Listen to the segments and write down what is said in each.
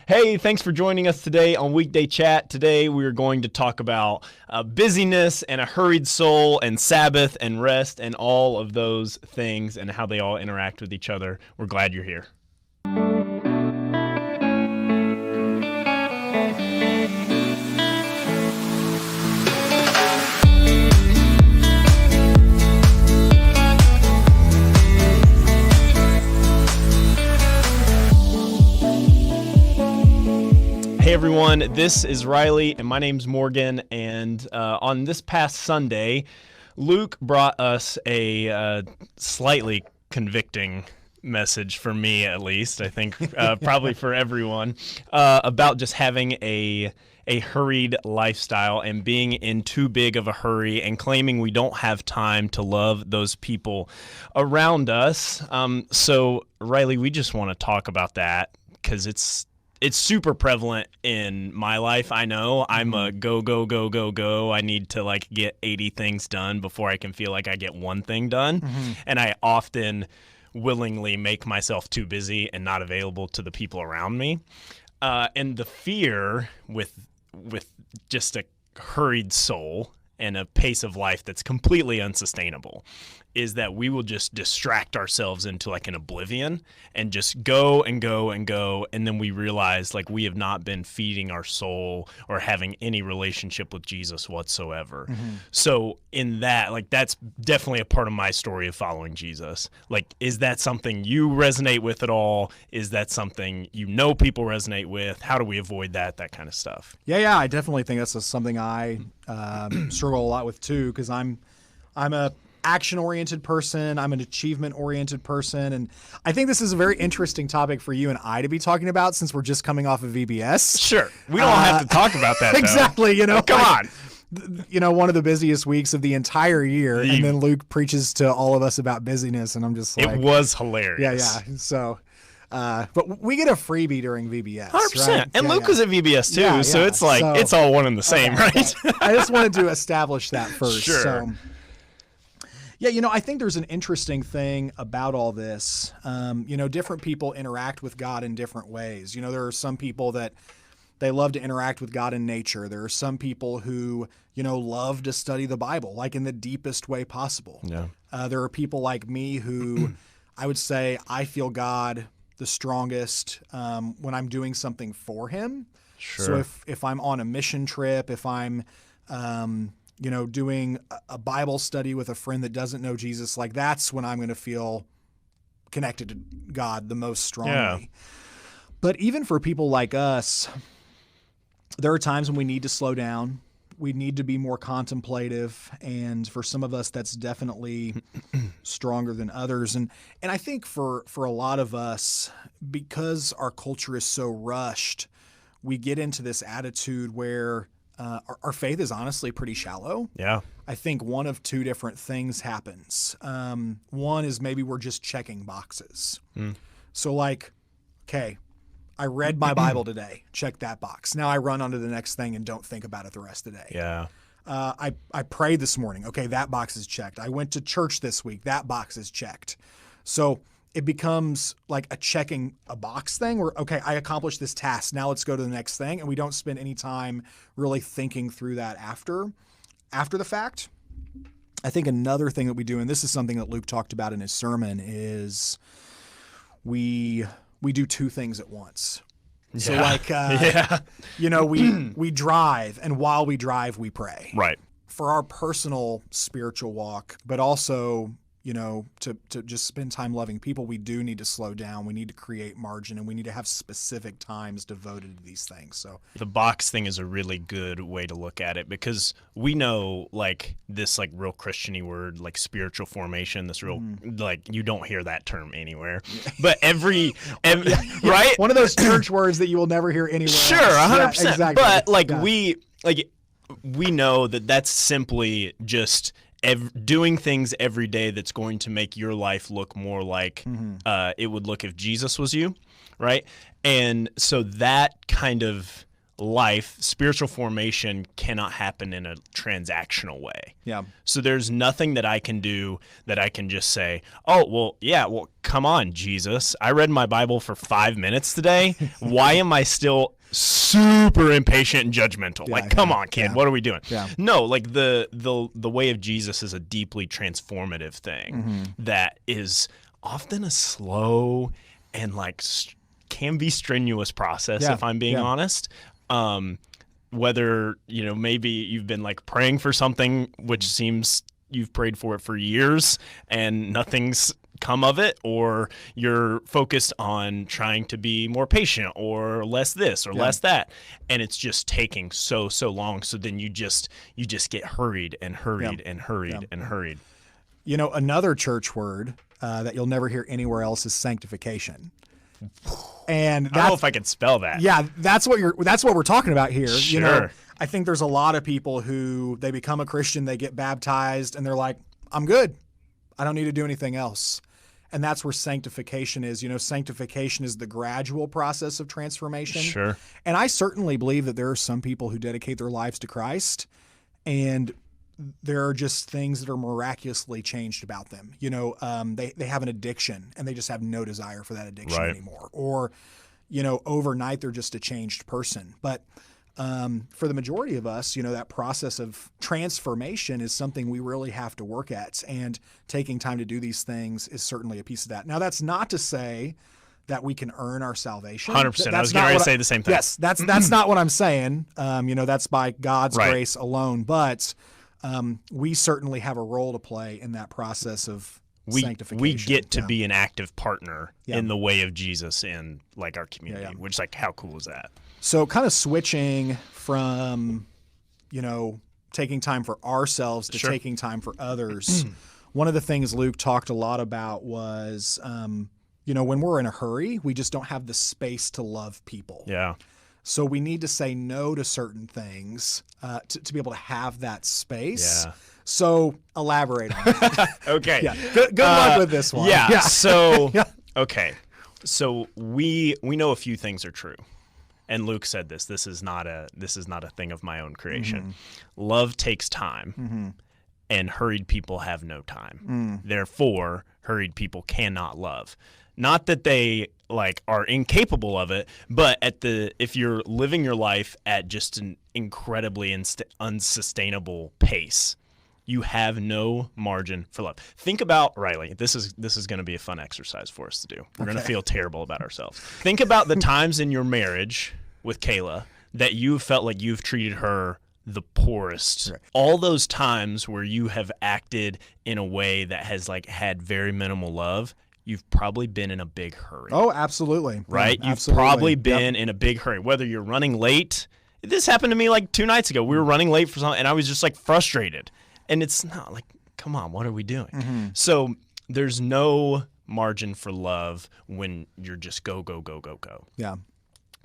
Hey, thanks for joining us today on Weekday Chat. Today we're going to talk about busyness and a hurried soul and Sabbath and rest and all of those things and how they all interact with each other. We're glad you're here. Hey everyone, this is Riley and my name's Morgan, and on this past Sunday, Luke brought us a slightly convicting message, for me at least, I think probably for everyone, about just having a hurried lifestyle and being in too big of a hurry and claiming we don't have time to love those people around us. So Riley, we just want to talk about that because it's super prevalent in my life. I know I'm a go. I need to get 80 things done before I can feel like I get one thing done. And I often willingly make myself too busy and not available to the people around me. And the fear with just a hurried soul and a pace of life that's completely unsustainable is that we will just distract ourselves into an oblivion and just go, and then we realize we have not been feeding our soul or having any relationship with Jesus whatsoever. So in that, that's definitely a part of my story of following Jesus. Is that something you resonate with at all? Is that something people resonate with? How do we avoid that kind of stuff? Yeah, I definitely think that's something I struggle a lot with too, because I'm a action-oriented person. I'm an achievement-oriented person. And I think this is a very interesting topic for you and I to be talking about since we're just coming off of VBS. Sure. We don't have to talk about that, though. Exactly. Come on. One of the busiest weeks of the entire year. And then Luke preaches to all of us about busyness. And I'm just like... It was hilarious. Yeah. So... but we get a freebie during VBS, 100%. Right? And Luke was at VBS too, so it's it's all one and the same, right? I just wanted to establish that first. Sure. So, yeah, I think there's an interesting thing about all this. Different people interact with God in different ways. There are some people that they love to interact with God in nature. There are some people who, love to study the Bible, in the deepest way possible. Yeah. There are people like me who I would say I feel God the strongest when I'm doing something for him. Sure. So if I'm on a mission trip, if I'm doing a Bible study with a friend that doesn't know Jesus, that's when I'm going to feel connected to God the most strongly. Yeah. But even for people like us, there are times when we need to slow down. We need to be more contemplative, and for some of us, that's definitely stronger than others. And I think for a lot of us, because our culture is so rushed, we get into this attitude where our faith is honestly pretty shallow. Yeah. I think one of two different things happens. One is maybe we're just checking boxes. So okay, I read my Bible today. Check that box. Now I run on to the next thing and don't think about it the rest of the day. Yeah. I prayed this morning. Okay, that box is checked. I went to church this week. That box is checked. So it becomes a checking a box thing where, okay, I accomplished this task. Now let's go to the next thing. And we don't spend any time really thinking through that after the fact. I think another thing that we do, and this is something that Luke talked about in his sermon, is we do two things at once. So we drive, and while we drive, we pray. Right. For our personal spiritual walk, but also, to just spend time loving people, we do need to slow down. We need to create margin, and we need to have specific times devoted to these things. So the box thing is a really good way to look at it, because we know this real Christian-y word, spiritual formation, this real you don't hear that term anywhere. But every right? One of those church words that you will never hear anywhere. Sure, 100%. Yeah, exactly. But we know that that's simply just doing things every day that's going to make your life look more like it would look if Jesus was you, right? And so that kind of life, spiritual formation cannot happen in a transactional way. Yeah. So there's nothing that I can do that I can just say, oh, well, come on, Jesus. I read my Bible for 5 minutes today. Why am I still super impatient and judgmental? Come on, kid, what are we doing? Yeah. No, like the way of Jesus is a deeply transformative thing that is often a slow and can be strenuous process, if I'm being honest. Whether, maybe you've been praying for something which seems you've prayed for it for years and nothing's come of it, or you're focused on trying to be more patient or less this or less that, and it's just taking so long. So then you just get hurried and hurried and hurried and hurried. Another church word that you'll never hear anywhere else is sanctification. And I don't know if I can spell that. Yeah, that's what we're talking about here. Sure. I think there's a lot of people who they become a Christian, they get baptized, and they're like, I'm good. I don't need to do anything else. And that's where sanctification is. Sanctification is the gradual process of transformation. Sure. And I certainly believe that there are some people who dedicate their lives to Christ, and there are just things that are miraculously changed about them. They have an addiction and they just have no desire for that addiction anymore. Or, overnight they're just a changed person. But for the majority of us, that process of transformation is something we really have to work at. And taking time to do these things is certainly a piece of that. Now, that's not to say that we can earn our salvation. 100%. I was going to say the same thing. Yes, that's not what I'm saying. That's by God's grace alone. But we certainly have a role to play in that process of sanctification. We get to be an active partner in the way of Jesus in our community, which how cool is that? So kind of switching from, taking time for ourselves to taking time for others. One of the things Luke talked a lot about was, when we're in a hurry, we just don't have the space to love people. Yeah. So we need to say no to certain things to be able to have that space. Yeah. So elaborate on that. Okay. Yeah. Good luck with this one. Yeah. So okay. So we know a few things are true. And Luke said this. This is not a thing of my own creation. Love takes time, and hurried people have no time. Therefore, hurried people cannot love. Not that they are incapable of it, but if you're living your life at just an incredibly unsustainable pace, you have no margin for love. Think about, Riley, this is going to be a fun exercise for us to do. We're going to feel terrible about ourselves. Think about the times in your marriage with Kayla that you felt like you've treated her the poorest. Right. All those times where you have acted in a way that has had very minimal love, you've probably been in a big hurry. Oh, absolutely. Right? Yeah, you've absolutely. probably been in a big hurry. Whether you're running late. This happened to me 2 nights ago. We were running late for something, and I was just frustrated. And it's not come on, what are we doing? So there's no margin for love when you're just go. Yeah.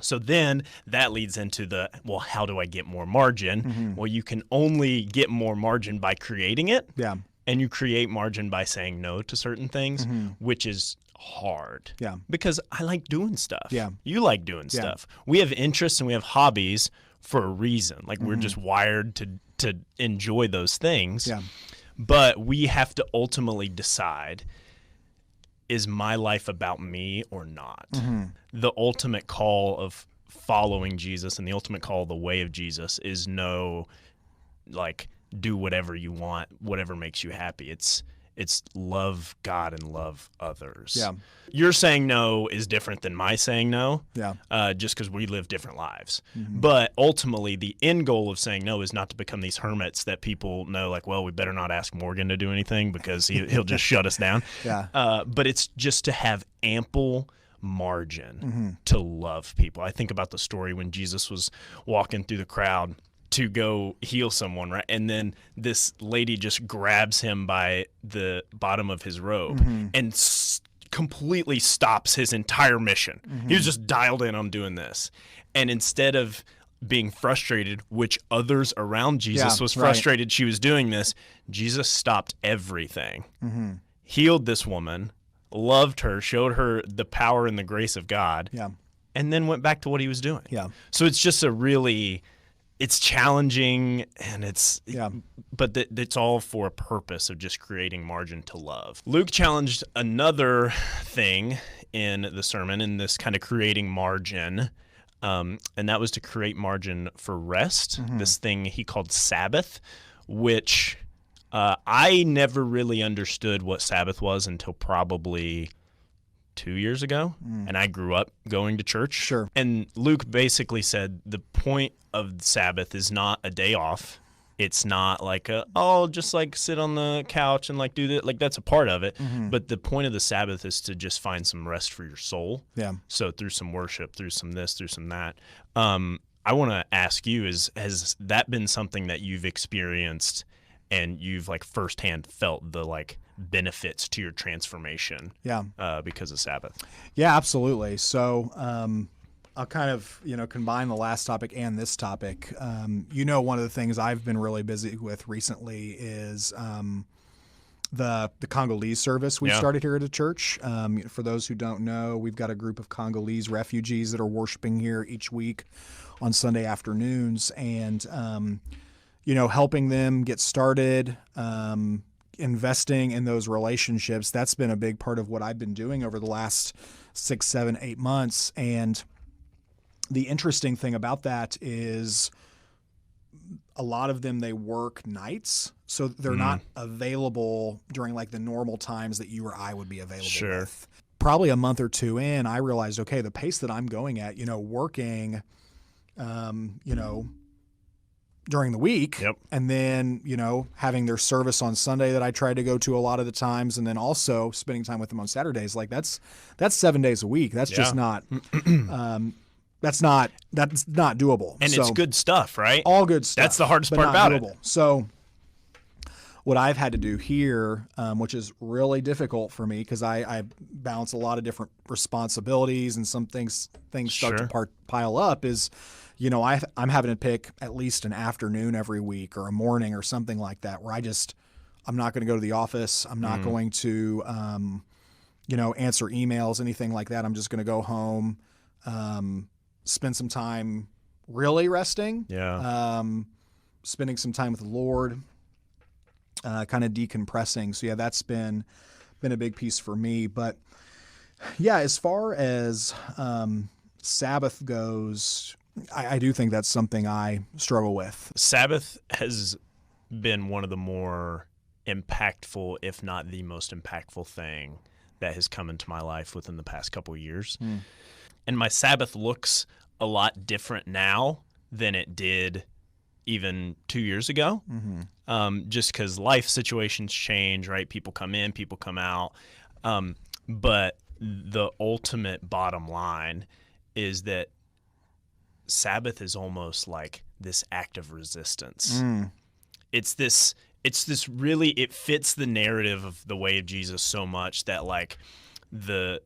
So then that leads into how do I get more margin? Well, you can only get more margin by creating it. Yeah. And you create margin by saying no to certain things, which is hard. Yeah. Because I like doing stuff. Yeah. You like doing stuff. We have interests and we have hobbies for a reason. We're just wired to enjoy those things. Yeah. But we have to ultimately decide, is my life about me or not? The ultimate call of following Jesus and the ultimate call of the way of Jesus is no, do whatever you want, whatever makes you happy. It's love God and love others. Yeah. Your saying no is different than my saying no. Yeah. Just because we live different lives. But ultimately, the end goal of saying no is not to become these hermits that people know, we better not ask Morgan to do anything because he'll just shut us down. Yeah. But it's just to have ample margin to love people. I think about the story when Jesus was walking through the crowd to go heal someone, right? And then this lady just grabs him by the bottom of his robe and completely stops his entire mission. He was just dialed in on doing this. And instead of being frustrated, which others around Jesus was frustrated she was doing this, Jesus stopped everything, healed this woman, loved her, showed her the power and the grace of God, and then went back to what he was doing. Yeah. So it's just it's challenging, and but it's all for a purpose of just creating margin to love. Luke challenged another thing in the sermon, in this kind of creating margin, and that was to create margin for rest, this thing he called Sabbath, which I never really understood what Sabbath was until probably 2 years ago, and I grew up going to church. Sure. And Luke basically said the point of Sabbath is not a day off. It's not like just like sit on the couch and like do that. Like that's a part of it. But the point of the Sabbath is to just find some rest for your soul. Yeah. So through some worship, through some this, through some that. I want to ask you, has that been something that you've experienced and you've like firsthand felt the like benefits to your transformation because of Sabbath? Yeah, absolutely. So I'll kind of, combine the last topic and this topic. One of the things I've been really busy with recently is the Congolese service we started here at the church. For those who don't know, we've got a group of Congolese refugees that are worshiping here each week on Sunday afternoons, and helping them get started, investing in those relationships. That's been a big part of what I've been doing over the last 6, 7, 8 months. And the interesting thing about that is a lot of them, they work nights, so they're not available during like the normal times that you or I would be available with. Probably a month or two in, I realized, okay, the pace that I'm going at, working, during the week, and then, having their service on Sunday that I tried to go to a lot of the times, and then also spending time with them on Saturdays. Like that's 7 days a week. That's just not, that's not doable. And it's good stuff, right? All good stuff. That's the hardest part about it. So what I've had to do here, which is really difficult for me because I balance a lot of different responsibilities, and some things start to pile up, is I'm having to pick at least an afternoon every week or a morning or something like that, where I'm not going to go to the office. I'm not going to, answer emails, anything like that. I'm just going to go home, spend some time really resting, spending some time with the Lord, kind of decompressing. So that's been a big piece for me. But as far as Sabbath goes, I do think that's something I struggle with. Sabbath has been one of the more impactful, if not the most impactful thing that has come into my life within the past couple of years. And my Sabbath looks a lot different now than it did even 2 years ago, just because life situations change, right? People come in, people come out. But the ultimate bottom line is that Sabbath is almost like this act of resistance. It's this really, it fits the narrative of the way of Jesus so much that like the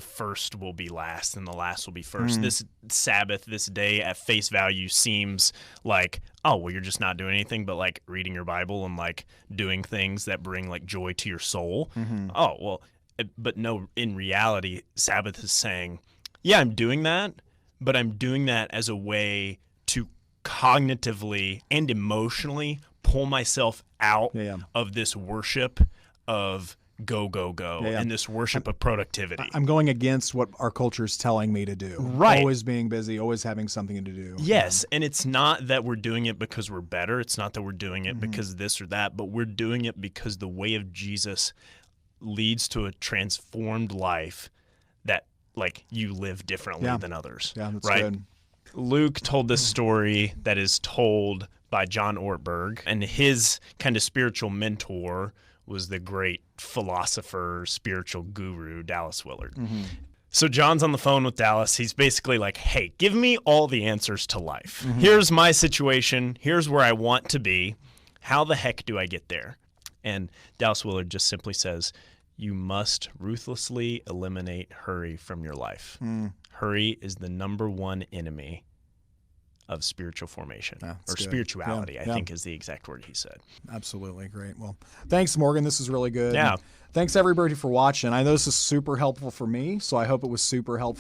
first will be last and the last will be first. This Sabbath, this day at face value seems like, oh, well, you're just not doing anything but like reading your Bible and like doing things that bring like joy to your soul. Oh, well, but no, in reality, Sabbath is saying, yeah, I'm doing that, but I'm doing that as a way to cognitively and emotionally pull myself out of this worship of go, and this worship of productivity. I'm going against what our culture is telling me to do. Right. Always being busy, always having something to do. Yes, and it's not that we're doing it because we're better. It's not that we're doing it because this or that, but we're doing it because the way of Jesus leads to a transformed life that like you live differently than others. Yeah, that's right? good. Luke told this story that is told by John Ortberg, and his kind of spiritual mentor was the great philosopher, spiritual guru, Dallas Willard. So John's on the phone with Dallas. He's basically like, hey, give me all the answers to life. Here's my situation. Here's where I want to be. How the heck do I get there? And Dallas Willard just simply says, you must ruthlessly eliminate hurry from your life. Hurry is the number one enemy of spiritual formation, or good. Spirituality, I think is the exact word he said. Absolutely. Great. Well, thanks, Morgan. This is really good. Yeah. And thanks, everybody, for watching. I know this is super helpful for me, so I hope it was super helpful